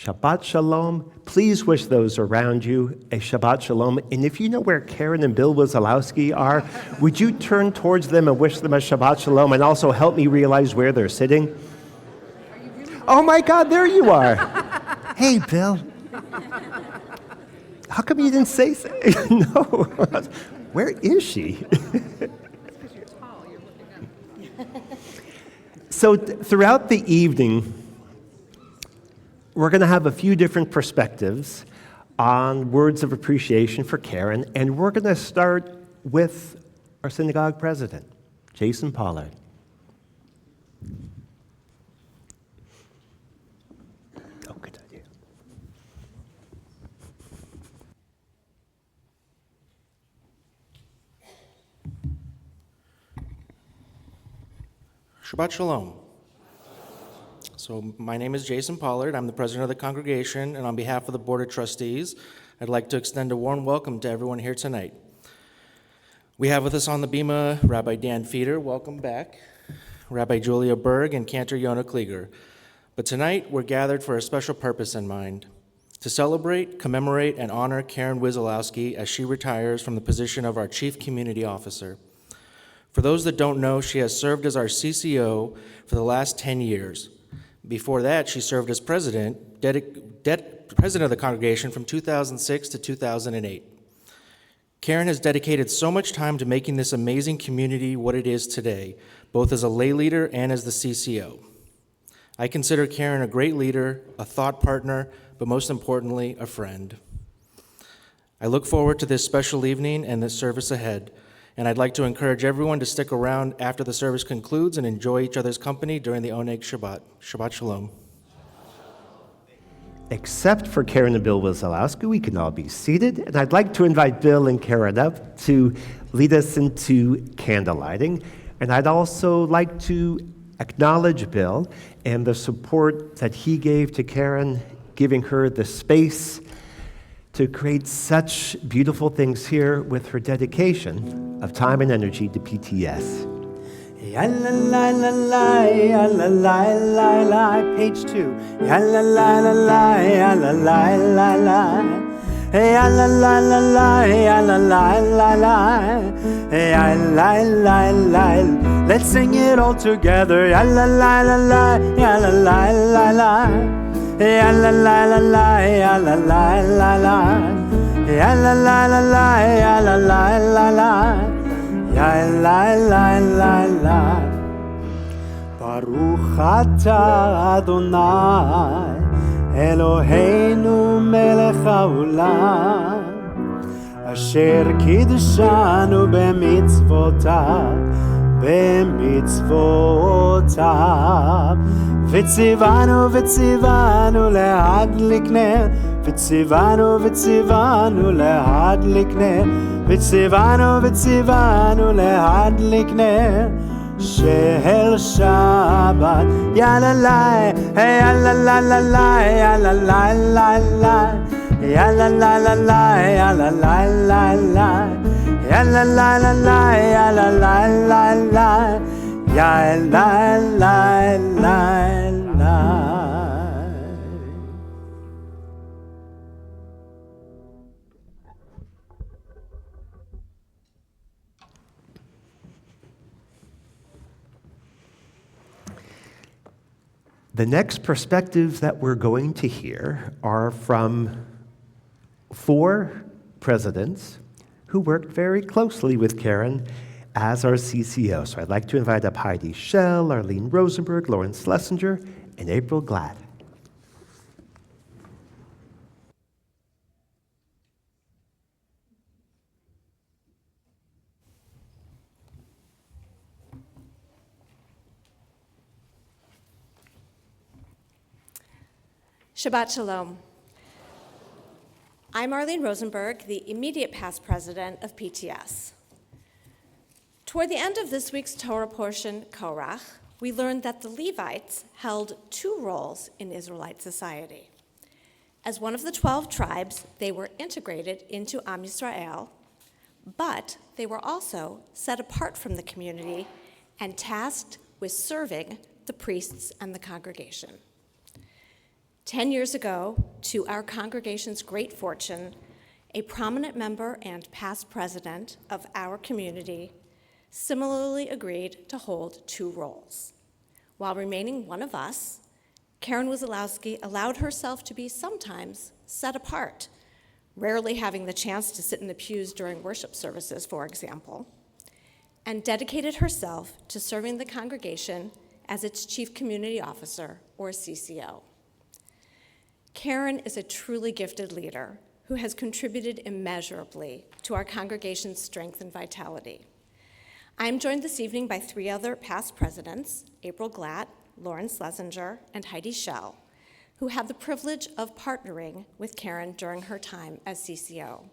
Shabbat Shalom. Please wish those around you a Shabbat Shalom. And if you know where Karen and Bill Wisialowski are, would you turn towards them and wish them a Shabbat Shalom and also help me realize where they're sitting? Oh my God, there you are. Hey, Bill. How come you didn't say so? No. Where is she? So throughout the evening, we're going to have a few different perspectives on words of appreciation for Karen, and we're going to start with our synagogue president, Jason Pollard. Oh, good idea. Shabbat Shalom. So my name is Jason Pollard. I'm the president of the congregation, and on behalf of the Board of Trustees, I'd like to extend a warm welcome to everyone here tonight. We have with us on the bima Rabbi Dan Feder, welcome back, Rabbi Julia Berg, and Cantor Yonah Klieger. But tonight, we're gathered for a special purpose in mind, to celebrate, commemorate, and honor Karen Wisialowski as she retires from the position of our Chief Community Officer. For those that don't know, she has served as our CCO for the last 10 years. Before that, she served as president of the congregation from 2006 to 2008. Karen has dedicated so much time to making this amazing community what it is today, both as a lay leader and as the CCO. I consider Karen a great leader, a thought partner, but most importantly, a friend. I look forward to this special evening and the service ahead. And I'd like to encourage everyone to stick around after the service concludes and enjoy each other's company during the Oneg Shabbat. Shabbat Shalom. Except for Karen and Bill Wisialowski, we can all be seated. And I'd like to invite Bill and Karen up to lead us into candlelighting. And I'd also like to acknowledge Bill and the support that he gave to Karen, giving her the space to create such beautiful things here with her dedication of time and energy to PTS. Page 2. Let's sing it all together. Ya la la la la, ya la la la la, ya la la la la, ya la la la la, ya la la la la. Baruch atah Adonai, Eloheinu melech haolam, asher kiddushanu b'mitzvotav, במצוותיו וציוונו להדליק נר וציוונו להדליק נר וציוונו להדליק נר של שבת יאללה יאללה יאללה יאללה יאללה יאללה Ya la la la la, ya la la la la, ya la la la la. The next perspectives that we're going to hear are from 4 presidents who worked very closely with Karen as our CCO. So I'd like to invite up Heidi Schell, Arlene Rosenberg, Lauren Schlesinger, and April Glad. Shabbat Shalom. I'm Arlene Rosenberg, the immediate past president of PTS. Toward the end of this week's Torah portion, Korach, we learned that the Levites held 2 roles in Israelite society. As one of the 12 tribes, they were integrated into Am Yisrael, but they were also set apart from the community and tasked with serving the priests and the congregation. 10 years ago, to our congregation's great fortune, a prominent member and past president of our community similarly agreed to hold 2 roles. While remaining one of us, Karen Wisialowski allowed herself to be sometimes set apart, rarely having the chance to sit in the pews during worship services, for example, and dedicated herself to serving the congregation as its Chief Community Officer, or CCO. Karen is a truly gifted leader who has contributed immeasurably to our congregation's strength and vitality. I am joined this evening by 3 other past presidents, April Glatt, Lauren Schlesinger, and Heidi Schell, who had the privilege of partnering with Karen during her time as CCO.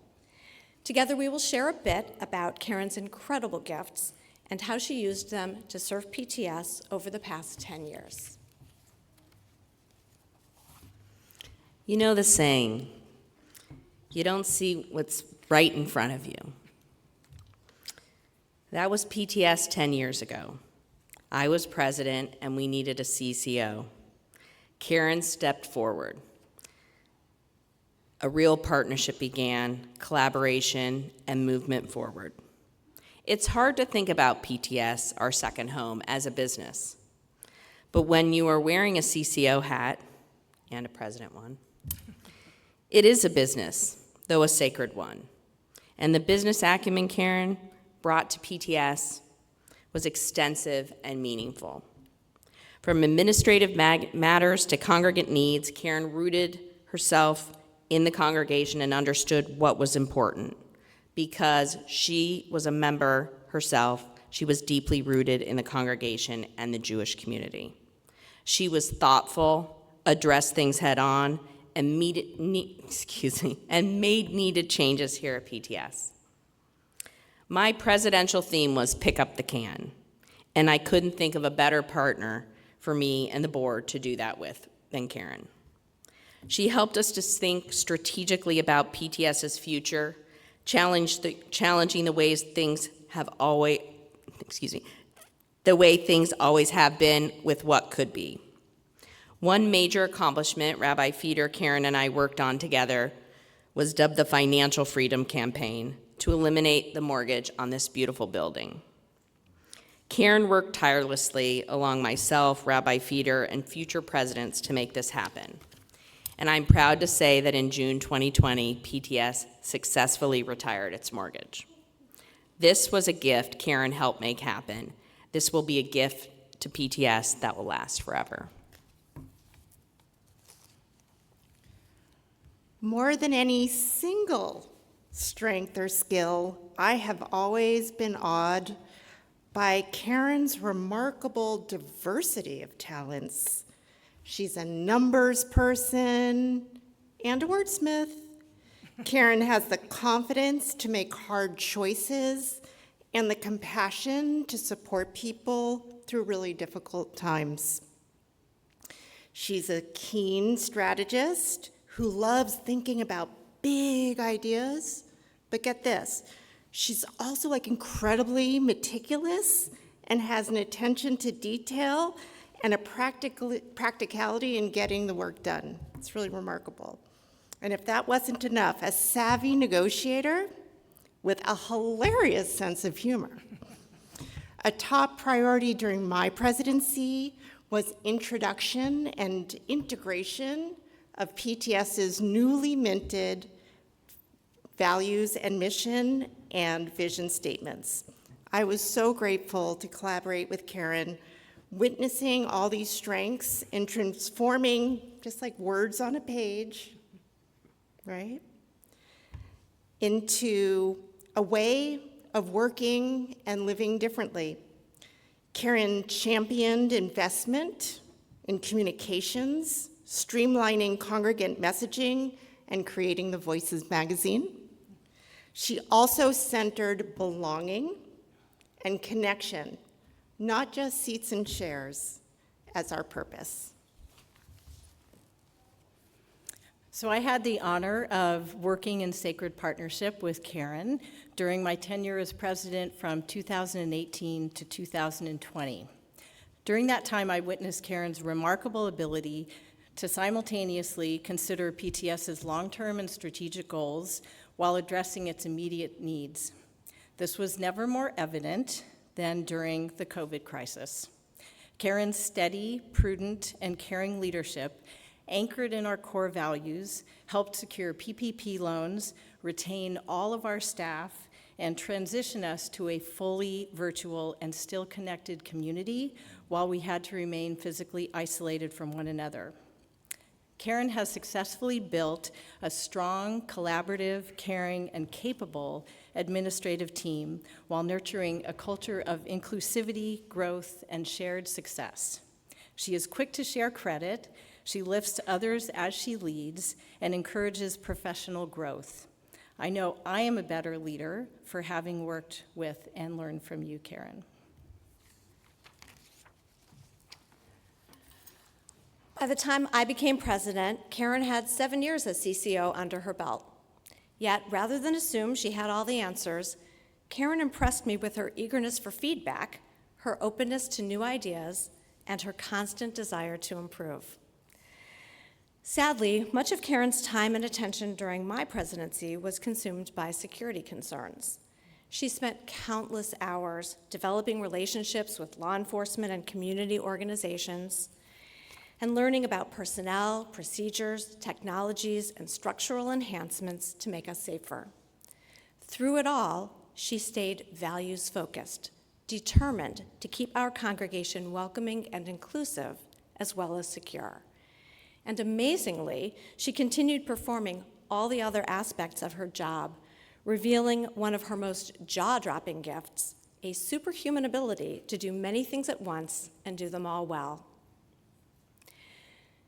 Together, we will share a bit about Karen's incredible gifts and how she used them to serve PTS over the past 10 years. You know the saying, you don't see what's right in front of you. That was PTS 10 years ago. I was president and we needed a CCO. Karen stepped forward. A real partnership began, collaboration, and movement forward. It's hard to think about PTS, our second home, as a business. But when you are wearing a CCO hat, and a president one, it is a business, though a sacred one. And the business acumen Karen brought to PTS was extensive and meaningful. From administrative matters to congregant needs, Karen rooted herself in the congregation and understood what was important. Because she was a member herself, she was deeply rooted in the congregation and the Jewish community. She was thoughtful, addressed things head on, and made needed changes here at PTS. My presidential theme was pick up the can, and I couldn't think of a better partner for me and the board to do that with than Karen. She helped us to think strategically about PTS's future, challenging the ways things have always, the way things always have been with what could be. One major accomplishment Rabbi Feeder, Karen, and I worked on together was dubbed the Financial Freedom Campaign to eliminate the mortgage on this beautiful building. Karen worked tirelessly along myself, Rabbi Feeder, and future presidents to make this happen. And I'm proud to say that in June 2020, PTS successfully retired its mortgage. This was a gift Karen helped make happen. This will be a gift to PTS that will last forever. More than any single strength or skill, I have always been awed by Karen's remarkable diversity of talents. She's a numbers person and a wordsmith. Karen has the confidence to make hard choices and the compassion to support people through really difficult times. She's a keen strategist who loves thinking about big ideas, but get this, she's also incredibly meticulous and has an attention to detail and a practicality in getting the work done. It's really remarkable. And if that wasn't enough, a savvy negotiator with a hilarious sense of humor. A top priority during my presidency was introduction and integration of PTS's newly minted values and mission and vision statements. I was so grateful to collaborate with Karen, witnessing all these strengths and transforming, just like words on a page, right, into a way of working and living differently. Karen championed investment in communications, streamlining congregant messaging, and creating the Voices magazine. She also centered belonging and connection, not just seats and chairs, as our purpose. So I had the honor of working in sacred partnership with Karen during my tenure as president from 2018 to 2020. During that time, I witnessed Karen's remarkable ability to simultaneously consider PTS's long-term and strategic goals while addressing its immediate needs. This was never more evident than during the COVID crisis. Karen's steady, prudent, and caring leadership, anchored in our core values, helped secure PPP loans, retain all of our staff, and transition us to a fully virtual and still connected community while we had to remain physically isolated from one another. Karen has successfully built a strong, collaborative, caring, and capable administrative team while nurturing a culture of inclusivity, growth, and shared success. She is quick to share credit, she lifts others as she leads, and encourages professional growth. I know I am a better leader for having worked with and learned from you, Karen. By the time I became president, Karen had 7 years as CCO under her belt. Yet, rather than assume she had all the answers, Karen impressed me with her eagerness for feedback, her openness to new ideas, and her constant desire to improve. Sadly, much of Karen's time and attention during my presidency was consumed by security concerns. She spent countless hours developing relationships with law enforcement and community organizations, and learning about personnel, procedures, technologies, and structural enhancements to make us safer. Through it all, she stayed values-focused, determined to keep our congregation welcoming and inclusive, as well as secure. And amazingly, she continued performing all the other aspects of her job, revealing one of her most jaw-dropping gifts, a superhuman ability to do many things at once and do them all well.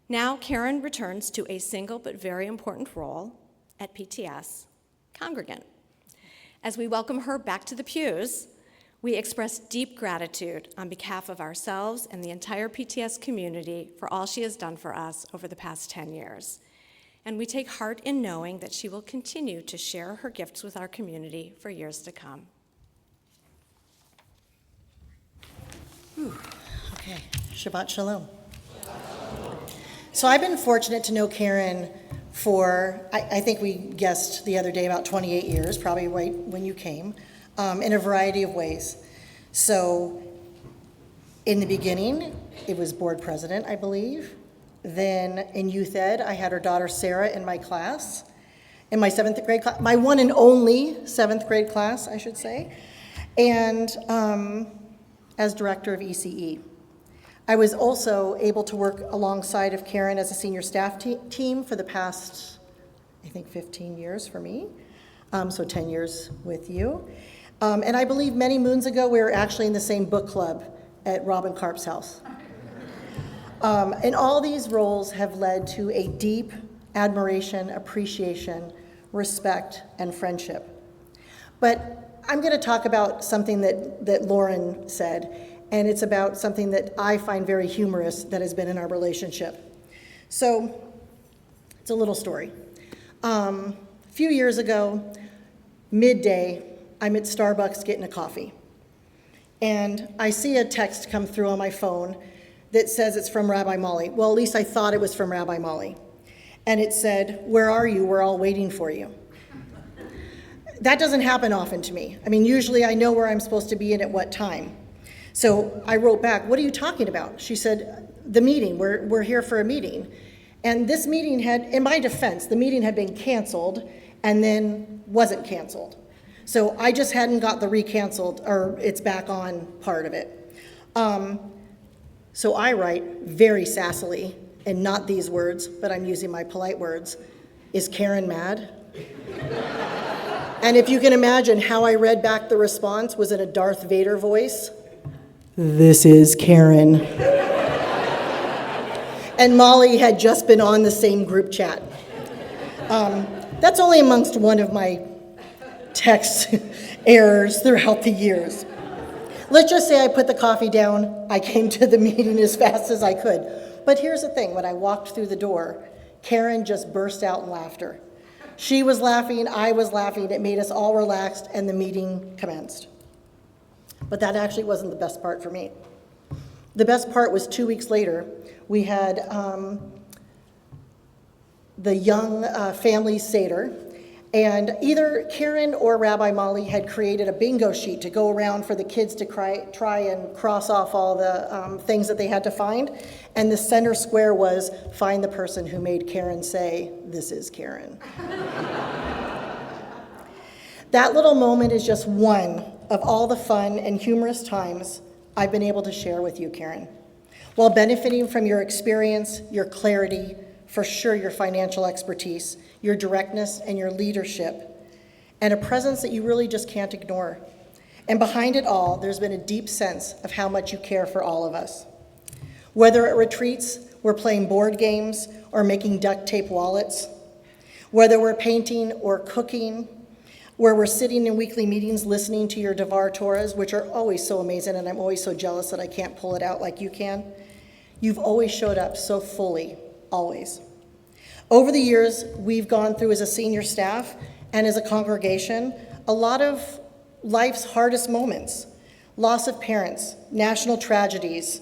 Now, Karen returns to a single but very important role at PTS, congregant. As we welcome her back to the pews, we express deep gratitude on behalf of ourselves and the entire PTS community for all she has done for us over the past 10 years. And we take heart in knowing that she will continue to share her gifts with our community for years to come. Okay, Shabbat Shalom. So I've been fortunate to know Karen for, I think we guessed the other day, about 28 years, probably right when you came, in a variety of ways. So in the beginning, it was board president, I believe. Then in youth ed, I had her daughter Sarah in my class, in my 7th grade class, my one and only 7th grade class, I should say, and as director of ECE. I was also able to work alongside of Karen as a senior staff team for the past, I think, 15 years for me, so 10 years with you. And I believe many moons ago, we were actually in the same book club at Robin Karp's house. And all these roles have led to a deep admiration, appreciation, respect, and friendship. But I'm going to talk about something that Lauren said, and it's about something that I find very humorous that has been in our relationship. So it's a little story. A few years ago, midday, I'm at Starbucks getting a coffee. And I see a text come through on my phone that says it's from Rabbi Molly. Well, at least I thought it was from Rabbi Molly. And it said, "Where are you? We're all waiting for you." That doesn't happen often to me. I mean, usually I know where I'm supposed to be and at what time. So I wrote back, "What are you talking about?" She said, "The meeting, we're here for a meeting." And this meeting had, in my defense, the meeting had been canceled and then wasn't canceled. So I just hadn't got the re-canceled, or it's back on part of it. So I write very sassily, and not these words, but I'm using my polite words, "Is Karen mad?" And if you can imagine how I read back the response was in a Darth Vader voice. "This is Karen." And Molly had just been on the same group chat. That's only amongst one of my text errors throughout the years. Let's just say I put the coffee down. I came to the meeting as fast as I could. But here's the thing, when I walked through the door, Karen just burst out in laughter. She was laughing, I was laughing, it made us all relaxed, and the meeting commenced. But that actually wasn't the best part for me. The best part was 2 weeks later, we had the young family Seder. And either Karen or Rabbi Molly had created a bingo sheet to go around for the kids to try and cross off all the things that they had to find. And the center square was, find the person who made Karen say, "This is Karen." That little moment is just one of all the fun and humorous times I've been able to share with you, Karen. While benefiting from your experience, your clarity, for sure your financial expertise, your directness, and your leadership, and a presence that you really just can't ignore. And behind it all, there's been a deep sense of how much you care for all of us. Whether at retreats, we're playing board games or making duct tape wallets, whether we're painting or cooking, where we're sitting in weekly meetings listening to your Devar Torahs, which are always so amazing, and I'm always so jealous that I can't pull it out like you can. You've always showed up so fully, always. Over the years, we've gone through as a senior staff and as a congregation, a lot of life's hardest moments. Loss of parents, national tragedies,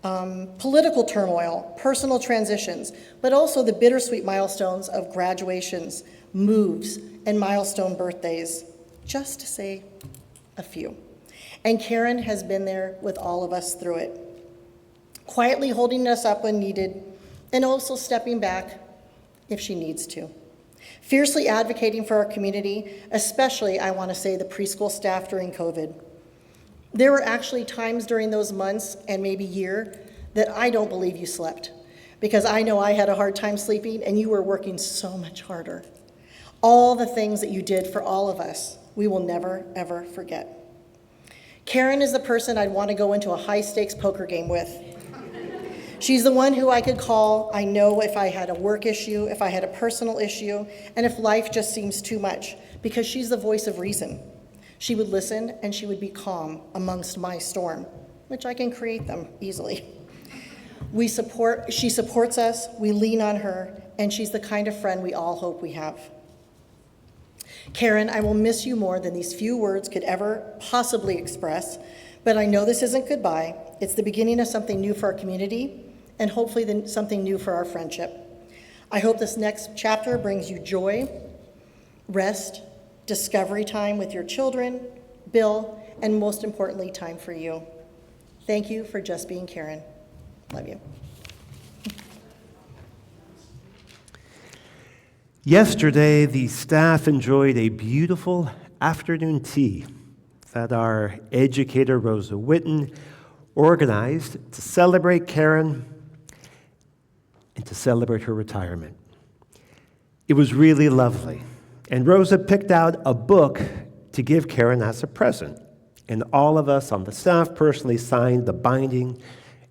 political turmoil, personal transitions, but also the bittersweet milestones of graduations, moves, and milestone birthdays, just to say a few. And Karen has been there with all of us through it, quietly holding us up when needed, and also stepping back if she needs to. Fiercely advocating for our community, especially, I want to say, the preschool staff during COVID. There were actually times during those months and maybe year that I don't believe you slept, because I know I had a hard time sleeping and you were working so much harder. All the things that you did for all of us, we will never, ever forget. Karen is the person I'd want to go into a high-stakes poker game with. She's the one who I could call, I know, if I had a work issue, if I had a personal issue, and if life just seems too much, because she's the voice of reason. She would listen and she would be calm amongst my storm, which I can create them easily. She supports us, we lean on her, and she's the kind of friend we all hope we have. Karen, I will miss you more than these few words could ever possibly express, but I know this isn't goodbye. It's the beginning of something new for our community, and hopefully something new for our friendship. I hope this next chapter brings you joy, rest, discovery time with your children, Bill, and most importantly, time for you. Thank you for just being Karen. Love you. Yesterday, the staff enjoyed a beautiful afternoon tea that our educator, Rosa Witten, organized to celebrate Karen and to celebrate her retirement. It was really lovely, and Rosa picked out a book to give Karen as a present, and all of us on the staff personally signed the binding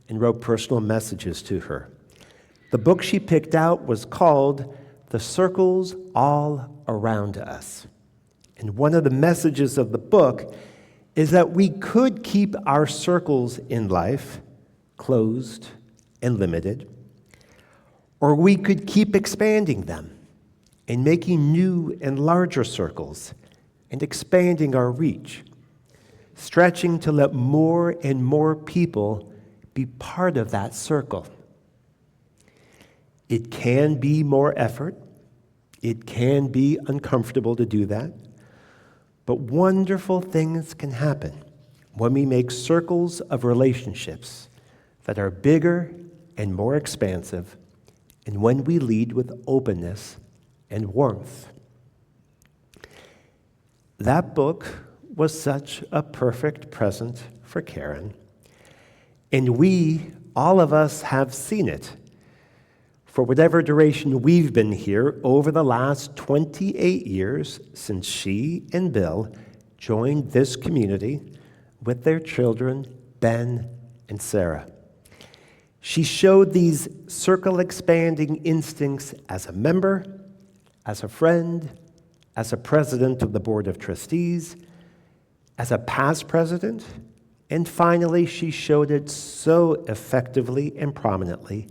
and wrote personal messages to her. The book she picked out was called The Circles All Around Us. And one of the messages of the book is that we could keep our circles in life closed and limited, or we could keep expanding them and making new and larger circles and expanding our reach, stretching to let more and more people be part of that circle. It can be more effort. It can be uncomfortable to do that. But wonderful things can happen when we make circles of relationships that are bigger and more expansive, and when we lead with openness and warmth. That book was such a perfect present for Karen, and we, all of us, have seen it for whatever duration we've been here over the last 28 years since she and Bill joined this community with their children, Ben and Sarah. She showed these circle-expanding instincts as a member, as a friend, as a president of the Board of Trustees, as a past president, and finally, she showed it so effectively and prominently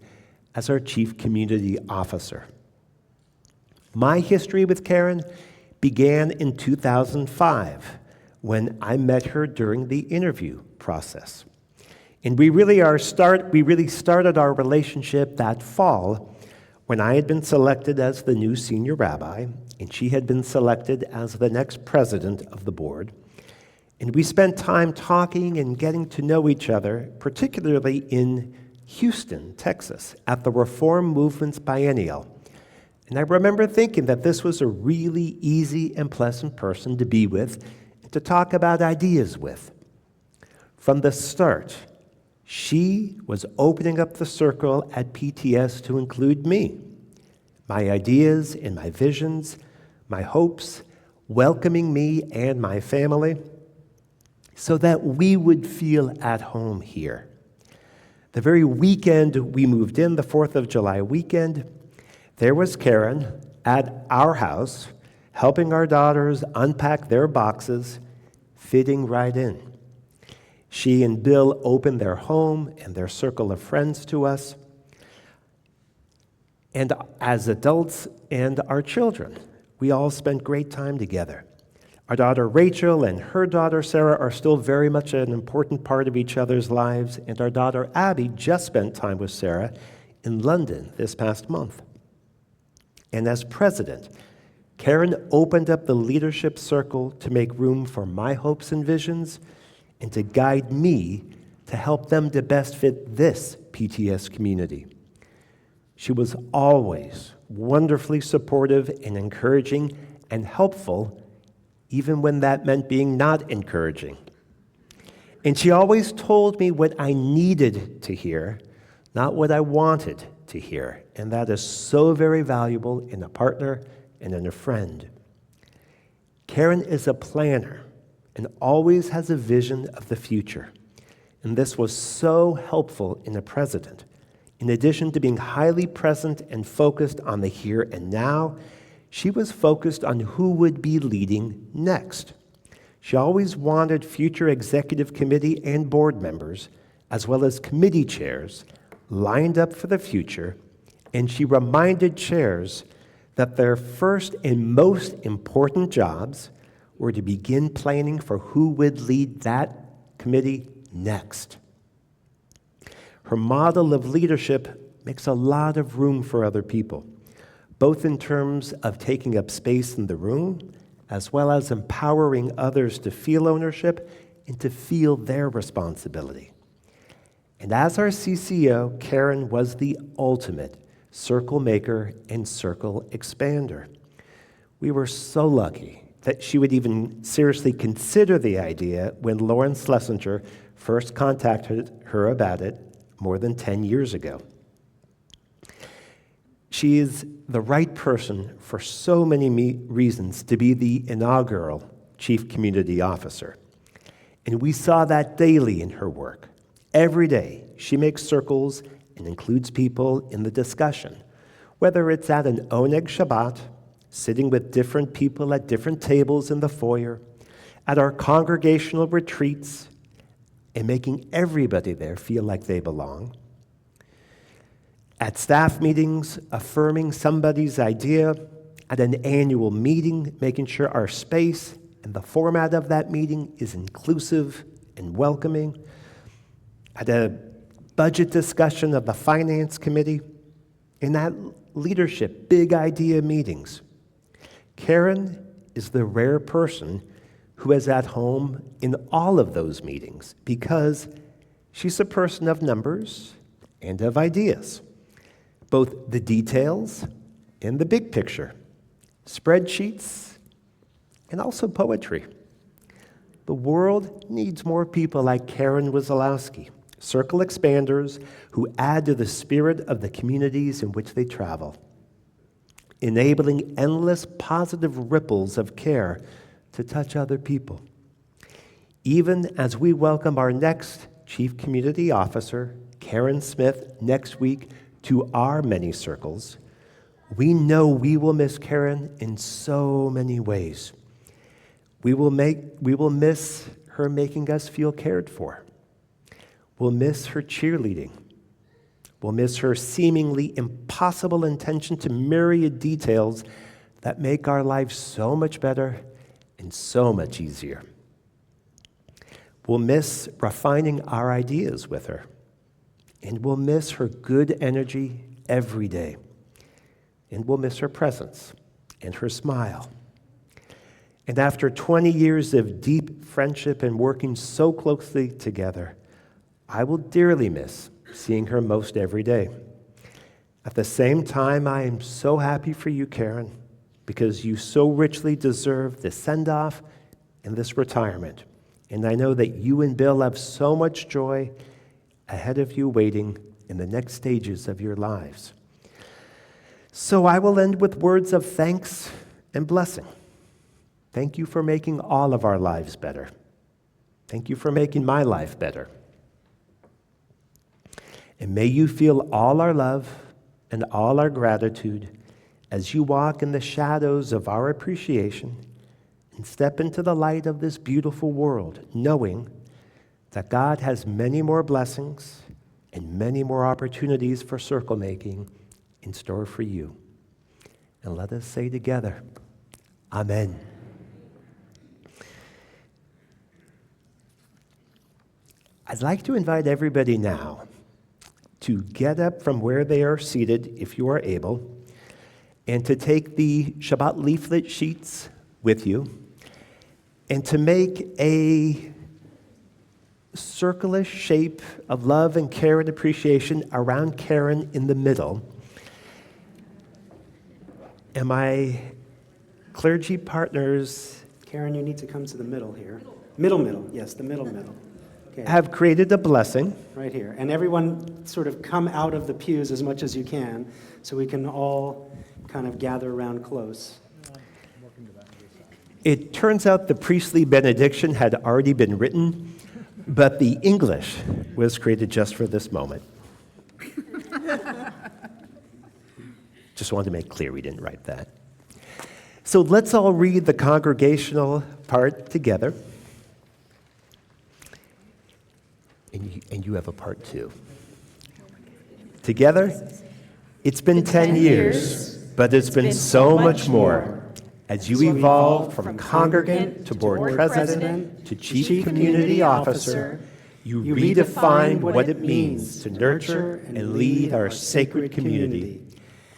as our Chief Community Officer. My history with Karen began in 2005 when I met her during the interview process. And we really started our relationship that fall When I had been selected as the new senior rabbi, and she had been selected as the next president of the board, and we spent time talking and getting to know each other, particularly in Houston, Texas, at the Reform Movement's biennial. And I remember thinking that this was a really easy and pleasant person to be with and to talk about ideas with. From the start, she was opening up the circle at PTS to include me, my ideas and my visions, my hopes, welcoming me and my family, so that we would feel at home here. The very weekend we moved in, the 4th of July weekend, there was Karen at our house, helping our daughters unpack their boxes, fitting right in. She and Bill opened their home and their circle of friends to us, and as adults and our children, we all spent great time together. Our daughter Rachel and her daughter Sarah are still very much an important part of each other's lives, and our daughter Abby just spent time with Sarah in London this past month. And as president, Karen opened up the leadership circle to make room for my hopes and visions and to guide me to help them to best fit this PTS community. She was always wonderfully supportive and encouraging and helpful, even when that meant being not encouraging. And she always told me what I needed to hear, not what I wanted to hear. And that is so very valuable in a partner and in a friend. Karen is a planner and always has a vision of the future. And this was so helpful in a president. In addition to being highly present and focused on the here and now, she was focused on who would be leading next. She always wanted future executive committee and board members, as well as committee chairs, lined up for the future, and she reminded chairs that their first and most important jobs were to begin planning for who would lead that committee next. Her model of leadership makes a lot of room for other people, both in terms of taking up space in the room, as well as empowering others to feel ownership and to feel their responsibility. And as our CCO, Karen was the ultimate circle maker and circle expander. We were so lucky that she would even seriously consider the idea when Lauren Schlesinger first contacted her about it more than 10 years ago. She is the right person for so many reasons to be the inaugural Chief Community Officer. And we saw that daily in her work. Every day, she makes circles and includes people in the discussion, whether it's at an Oneg Shabbat, sitting with different people at different tables in the foyer, at our congregational retreats, and making everybody there feel like they belong, at staff meetings, affirming somebody's idea, at an annual meeting, making sure our space and the format of that meeting is inclusive and welcoming, at a budget discussion of the finance committee, in that leadership, big idea meetings. Karen is the rare person who is at home in all of those meetings because she's a person of numbers and of ideas, both the details and the big picture, spreadsheets and also poetry. The world needs more people like Karen Wisialowski, circle expanders who add to the spirit of the communities in which they travel, enabling endless positive ripples of care to touch other people. Even as we welcome our next Chief Community Officer, Karen Smith, next week to our many circles, we know we will miss Karen in so many ways. We will miss her making us feel cared for. We'll miss her cheerleading. We'll miss her seemingly impossible attention to myriad details that make our lives so much better and so much easier. We'll miss refining our ideas with her. And we'll miss her good energy every day. and will miss her presence and her smile. And after 20 years of deep friendship and working so closely together, I will dearly miss seeing her most every day. At the same time, I am so happy for you, Karen, because you so richly deserve this send-off and this retirement. And I know that you and Bill have so much joy ahead of you waiting in the next stages of your lives. So I will end with words of thanks and blessing. Thank you for making all of our lives better. Thank you for making my life better. And may you feel all our love and all our gratitude as you walk in the shadows of our appreciation and step into the light of this beautiful world, knowing that God has many more blessings and many more opportunities for circle making in store for you. And let us say together, Amen. I'd like to invite everybody now to get up from where they are seated, if you are able, and to take the Shabbat leaflet sheets with you, and to make a circular shape of love and care and appreciation around Karen in the middle. And my clergy partners Karen, you need to come to the middle here. Middle, yes, the middle. Okay, have created a blessing. right here. And everyone sort of come out of the pews as much as you can so we can all kind of gather around close. It turns out the priestly benediction had already been written, but the English was created just for this moment. Just wanted to make clear we didn't write that. So let's all read the congregational part together. And you have a part too. Together, it's been 10 years, but it's been so much more. As you evolve from congregant to board president to chief community officer, you redefine what it means to nurture and lead our sacred community.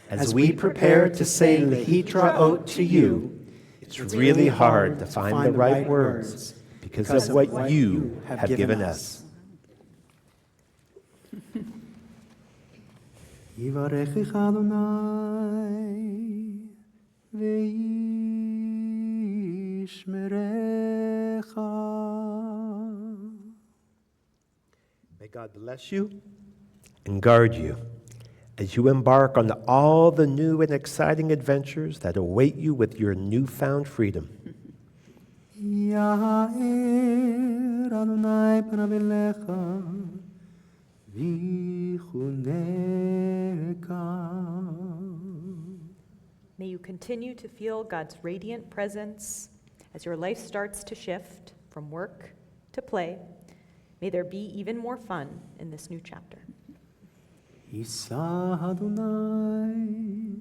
As we prepare to say Lehitraot to you, it's really hard to find the right words because of what you have given us. Yivarechecha Adonai ve'yishmerecha. May God bless you and guard you as you embark on all the new and exciting adventures that await you with your newfound freedom. Ya'er Adonai panav elecha May you continue to feel God's radiant presence as your life starts to shift from work to play. May there be even more fun in this new chapter. Yisa Adonai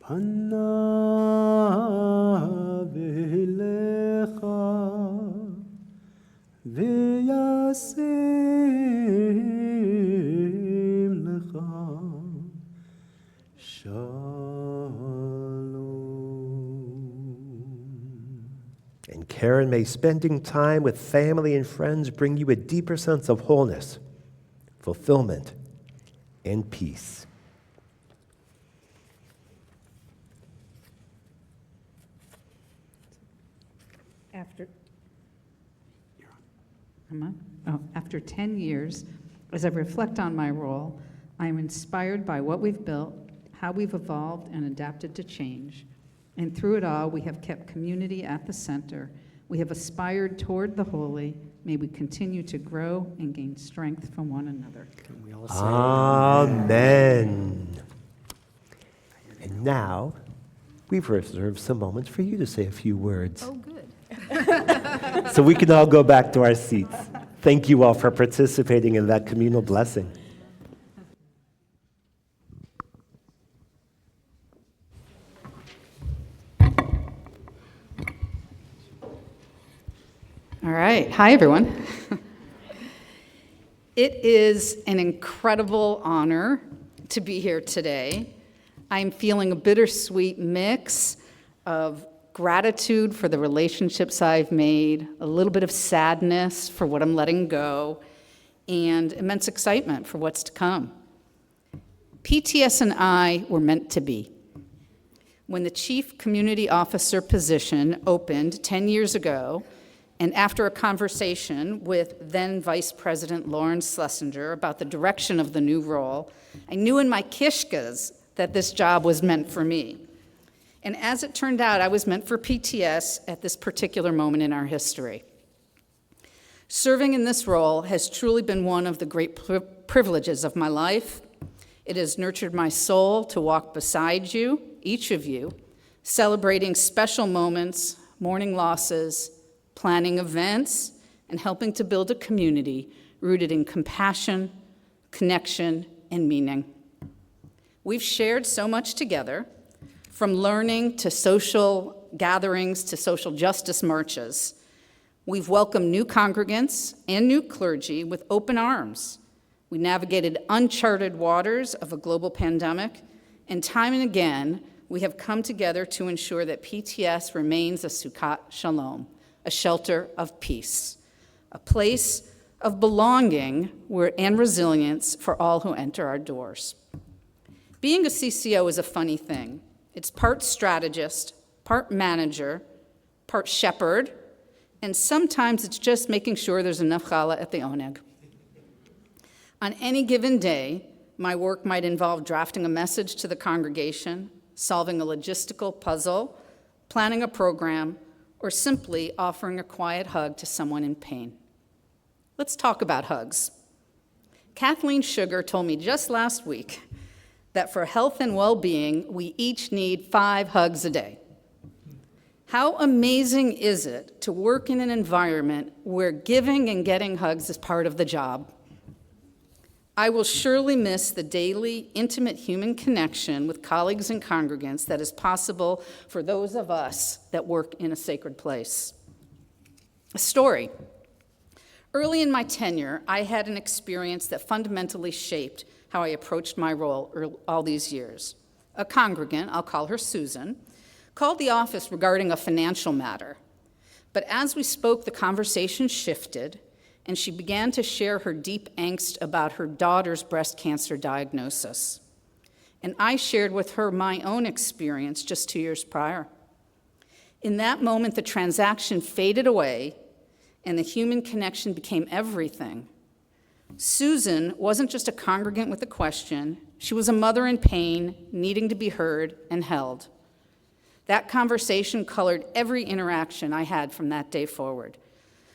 panav elecha ve'yasem lecha shalom. And Karen, may spending time with family and friends bring you a deeper sense of wholeness, fulfillment, and peace. After 10 years, as I reflect on my role, I am inspired by what we've built, how we've evolved and adapted to change. And through it all, we have kept community at the center. We have aspired toward the holy. May we continue to grow and gain strength from one another. Can we all say Amen. And now, we've reserved some moments for you to say a few words. Oh, good. So we can all go back to our seats. Thank you all for participating in that communal blessing. All right. Hi, everyone. It is an incredible honor to be here today. I'm feeling a bittersweet mix of gratitude for the relationships I've made, a little bit of sadness for what I'm letting go, and immense excitement for what's to come. PTS and I were meant to be. When the Chief Community Officer position opened 10 years ago, and after a conversation with then Vice President Lauren Schlesinger about the direction of the new role, I knew in my kishkas that this job was meant for me. And as it turned out, I was meant for PTS at this particular moment in our history. Serving in this role has truly been one of the great privileges of my life. It has nurtured my soul to walk beside you, each of you, celebrating special moments, mourning losses, planning events, and helping to build a community rooted in compassion, connection, and meaning. We've shared so much together, from learning to social gatherings to social justice marches. We've welcomed new congregants and new clergy with open arms. We navigated uncharted waters of a global pandemic, and time and again, we have come together to ensure that PTS remains a Sukkot Shalom, a shelter of peace, a place of belonging and resilience for all who enter our doors. Being a CCO is a funny thing. It's part strategist, part manager, part shepherd, and sometimes it's just making sure there's enough challah at the oneg. On any given day, my work might involve drafting a message to the congregation, solving a logistical puzzle, planning a program, or simply offering a quiet hug to someone in pain. Let's talk about hugs. Kathleen Sugar told me just last week that for health and well-being, we each need 5 hugs a day. How amazing is it to work in an environment where giving and getting hugs is part of the job? I will surely miss the daily, intimate human connection with colleagues and congregants that is possible for those of us that work in a sacred place. A story. Early in my tenure, I had an experience that fundamentally shaped how I approached my role all these years. A congregant, I'll call her Susan, called the office regarding a financial matter. But as we spoke, the conversation shifted, and she began to share her deep angst about her daughter's breast cancer diagnosis. And I shared with her my own experience just 2 years prior. In that moment, the transaction faded away, and the human connection became everything. Susan wasn't just a congregant with a question. She was a mother in pain, needing to be heard and held. That conversation colored every interaction I had from that day forward.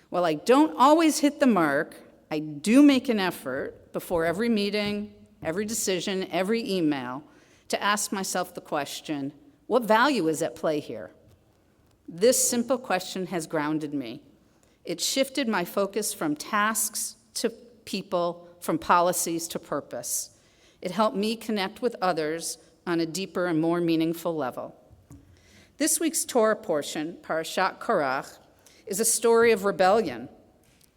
While I don't always hit the mark, I do make an effort before every meeting, every decision, every email, to ask myself the question, what value is at play here? This simple question has grounded me. It shifted my focus from tasks to people, from policies to purpose. It helped me connect with others on a deeper and more meaningful level. This week's Torah portion, Parashat Korach, is a story of rebellion.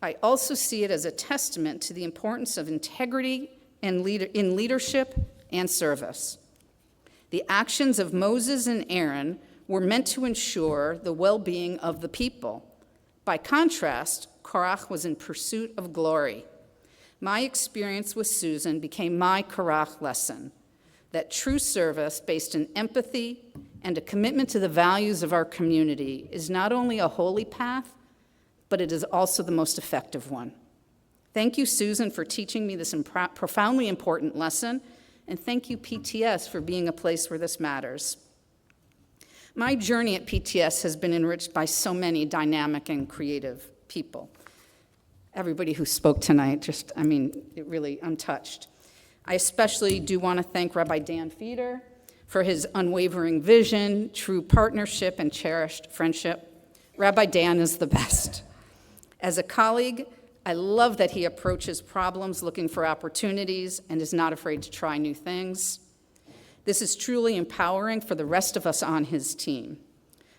I also see it as a testament to the importance of integrity in leadership and service. The actions of Moses and Aaron were meant to ensure the well-being of the people. By contrast, Korach was in pursuit of glory. My experience with Susan became my Korach lesson, that true service based in empathy and a commitment to the values of our community is not only a holy path, but it is also the most effective one. Thank you, Susan, for teaching me this profoundly important lesson, and thank you, PTS, for being a place where this matters. My journey at PTS has been enriched by so many dynamic and creative people. Everybody who spoke tonight, I'm touched. I especially do want to thank Rabbi Dan Feder for his unwavering vision, true partnership, and cherished friendship. Rabbi Dan is the best. As a colleague, I love that he approaches problems looking for opportunities and is not afraid to try new things. This is truly empowering for the rest of us on his team.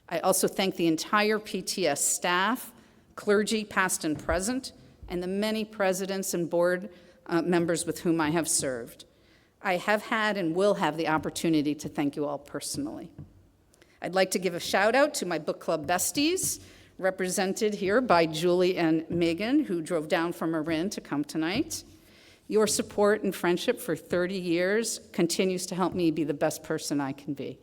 I also thank the entire PTS staff, clergy, past and present, and the many presidents and board members with whom I have served. I have had and will have the opportunity to thank you all personally. I'd like to give a shout out to my book club besties, represented here by Julie and Megan, who drove down from Marin to come tonight. Your support and friendship for 30 years continues to help me be the best person I can be.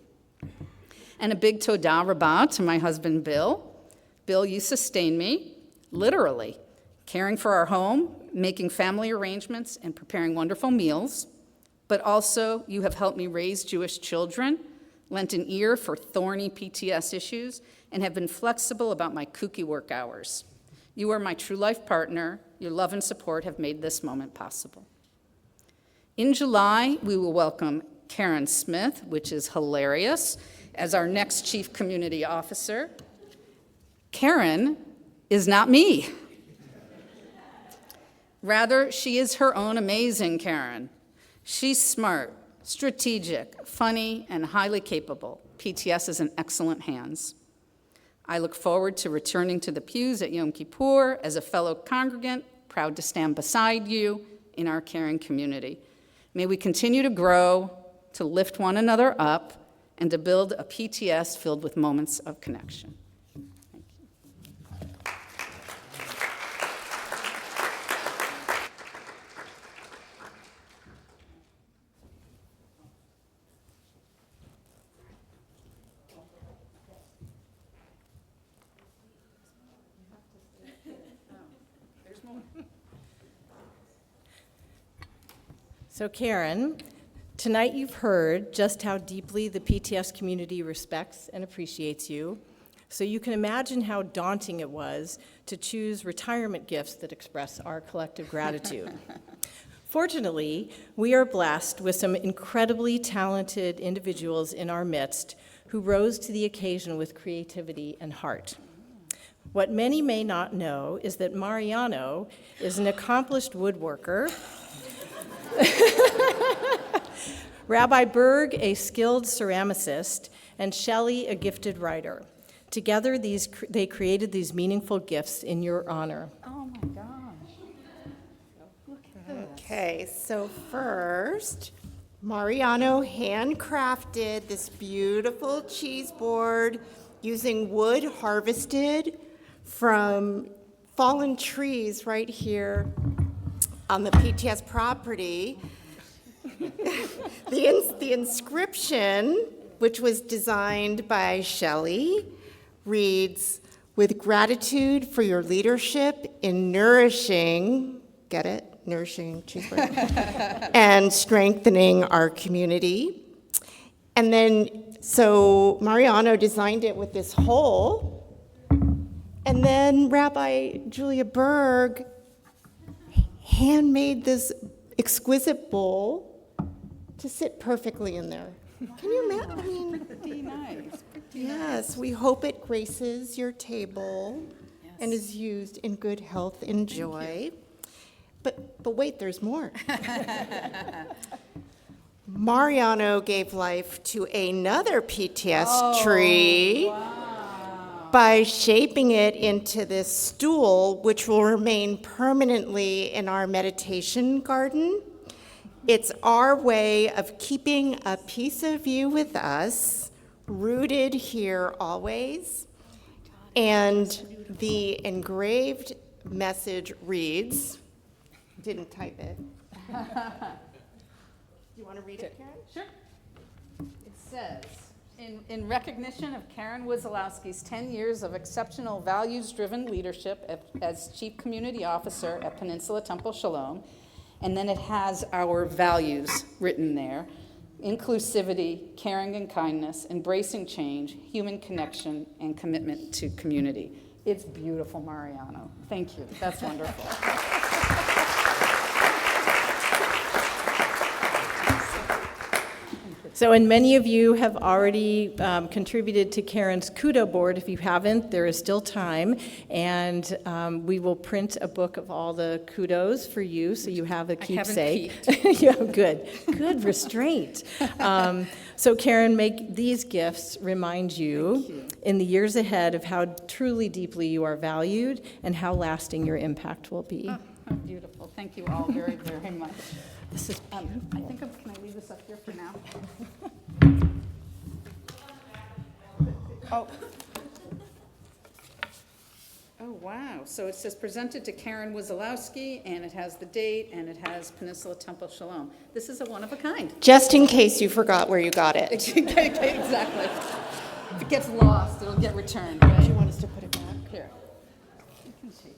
And a big toda rabah to my husband, Bill. Bill, you sustain me, literally, caring for our home, making family arrangements, and preparing wonderful meals. But also, you have helped me raise Jewish children, lent an ear for thorny PTS issues, and have been flexible about my kooky work hours. You are my true life partner. Your love and support have made this moment possible. In July, we will welcome Karen Smith, which is hilarious, as our next Chief Community Officer. Karen is not me. Rather, she is her own amazing Karen. She's smart, strategic, funny, and highly capable. PTS is in excellent hands. I look forward to returning to the pews at Yom Kippur as a fellow congregant, proud to stand beside you in our caring community. May we continue to grow, to lift one another up, and to build a PTS filled with moments of connection. Thank you. So Karen, tonight you've heard just how deeply the PTS community respects and appreciates you. So you can imagine how daunting it was to choose retirement gifts that express our collective gratitude. Fortunately, we are blessed with some incredibly talented individuals in our midst who rose to the occasion with creativity and heart. What many may not know is that Mariano is an accomplished woodworker, Rabbi Berg, a skilled ceramicist, and Shelley, a gifted writer. Together, they created these meaningful gifts in your honor. Oh my gosh. Look at this. Okay, so first, Mariano handcrafted this beautiful cheese board using wood harvested from fallen trees right here on the PTS property. The inscription, which was designed by Shelley, reads, "With gratitude for your leadership in nourishing," get it? Nourishing cheeseburger, and strengthening our community. And then, so Mariano designed it with this hole, and then Rabbi Julia Berg handmade this exquisite bowl to sit perfectly in there. Can you imagine? I mean, Pretty nice. yes, we hope it graces your table and is used in good health and joy. But wait, there's more. Mariano gave life to another PTS tree by shaping it into this stool, which will remain permanently in our meditation garden. It's our way of keeping a piece of you with us, rooted here always. And the engraved message reads, didn't type it. Do you want to read it, Karen? Sure. It says, in recognition of Karen Wisialowski's 10 years of exceptional values-driven leadership as Chief Community Officer at Peninsula Temple Shalom, and then it has our values written there: inclusivity, caring and kindness, embracing change, human connection, and commitment to community. It's beautiful, Mariano. Thank you. That's wonderful. So, and many of you have already contributed to Karen's Kudo board. If you haven't, there is still time. And we will print a book of all the kudos for you, so you have a keepsake. Yeah, good. Good restraint. So Karen, make these gifts remind you in the years ahead of how truly deeply you are valued and how lasting your impact will be. Beautiful. Thank you all very, very much. This is, I think, can I leave this up here for now? Oh. Oh, wow. So it says presented to Karen Wisialowski, and it has the date, and it has Peninsula Temple Shalom. This is a one of a kind. Just in case you forgot where you got it. Exactly. If it gets lost, it'll get returned, right? Do you want us to put it back? Here. You can take it.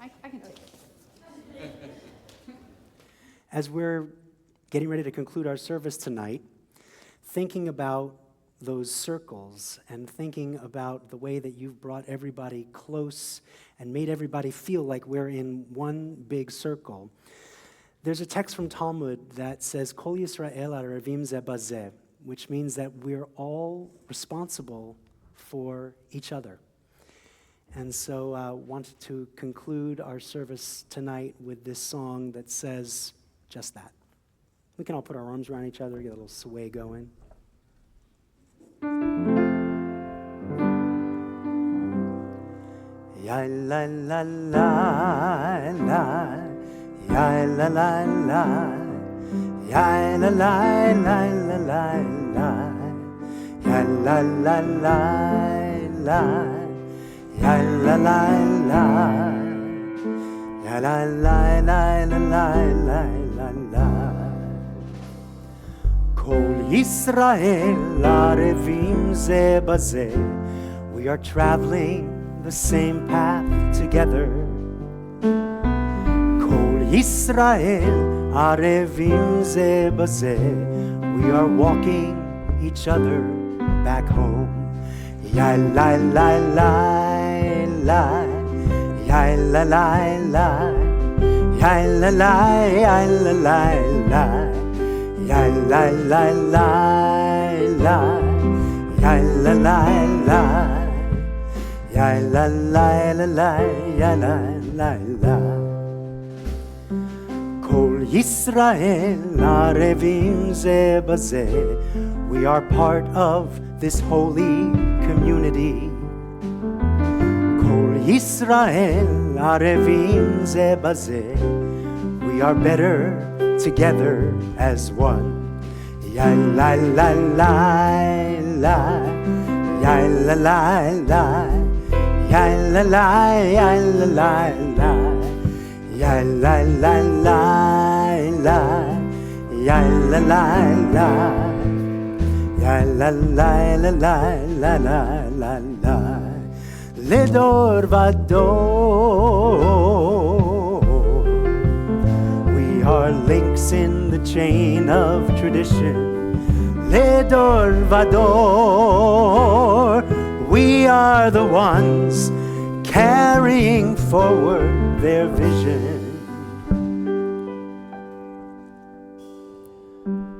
I can take it. As we're getting ready to conclude our service tonight, thinking about those circles and thinking about the way that you've brought everybody close and made everybody feel like we're in one big circle, there's a text from Talmud that says, Kol Yisrael arevim ze bazeh, which means that we're all responsible for each other. And so I wanted to conclude our service tonight with this song that says just that. We can all put our arms around each other, get a little sway going. Ya la la la la, ya la la la, ya la la la la la la, ya la la la la, ya la la la, ya la la la la la la la. Kol Yisrael arevim ze bazeh. We are traveling the same path together. Kol Yisrael arevim ze bazeh. We are walking each other back home. Ya la la la la, ya la la la, ya la la ya la la la. Ya la la la la, ya la la la, ya la la la, ya la la la. Kol Yisrael arevim ze bazeh. We are part of this holy community. Kol Yisrael arevim ze bazeh. We are better together as one. Ya la la la la, ya la la la, ya la la ya la la la, ya la la la la, ya la la la, ya la la la la la la la. Ledor vador. Are links in the chain of tradition. Ledor vador. We are the ones carrying forward their vision.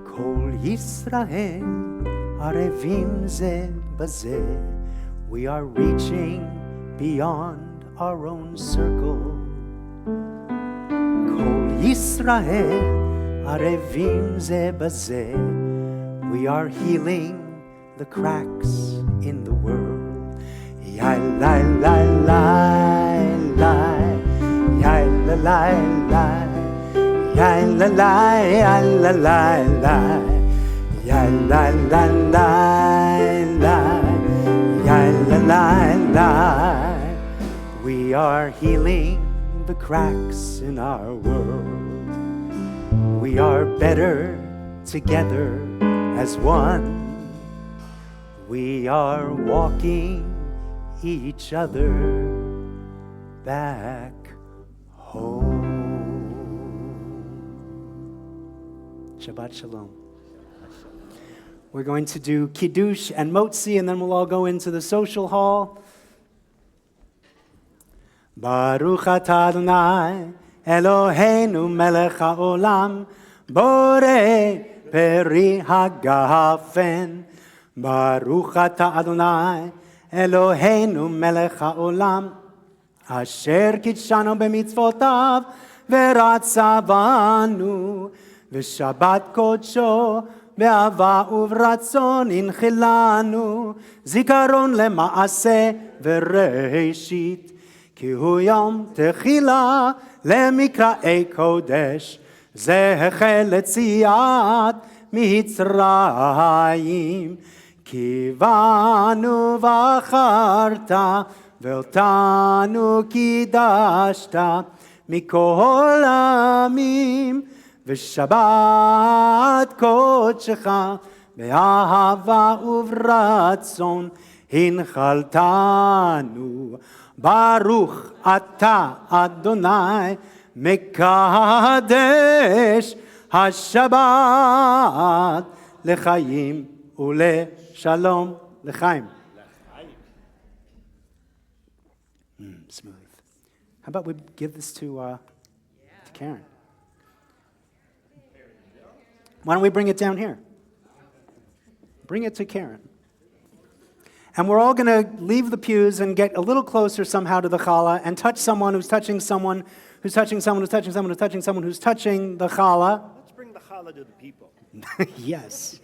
Kol Yisrael arevim ze bazeh. We are reaching beyond our own circle. Kol Yisrael arevim ze bazeh. We are healing the cracks in the world. Ya la la la la, ya la la la, ya la la ya la la la, ya la la la la, ya la la la. We are healing the cracks in our world. We are better together as one. We are walking each other back home. Shabbat Shalom. We're going to do Kiddush and Motzi, and then we'll all go into the social hall. Baruch atah Adonai Eloheinu melech haolam borei peri hagafen. Baruch atah Adonai Eloheinu melech haolam asher kitshanu b'mitzvotav v'ratza banu v'shabbat kodsho be'ava uvratzon inchilanu zikaron lemaaseh v'reishit ki hu yom techila למקראי קודש, זה החל יציאת מצרים. כי בנו בחרת, ואותנו קידשת מכל העמים, ושבת קודשך באהבה וברצון הנחלתנו. ברוך אתה אדוני מקדש השבת לחיים ולשלום. לחיים. Smooth. How about we give this to Karen? Why don't we bring it down here? Bring it to Karen. And we're all going to leave the pews and get a little closer somehow to the challah and touch someone who's touching someone who's touching someone who's touching someone who's touching someone who's touching the challah. Let's bring the challah to the people. Yes.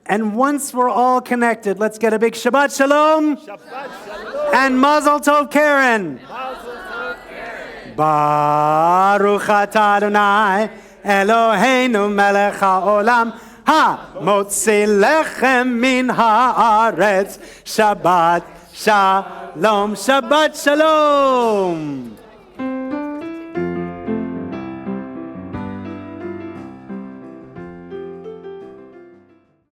And once we're all connected, let's get a big Shabbat Shalom. Shabbat Shalom. And Mazel Tov Karen. Mazel Tov Karen. Baruch atah Adonai Eloheinu melech haolam ha-motzi lechem min haaretz. Shabbat Shalom. Shabbat Shalom.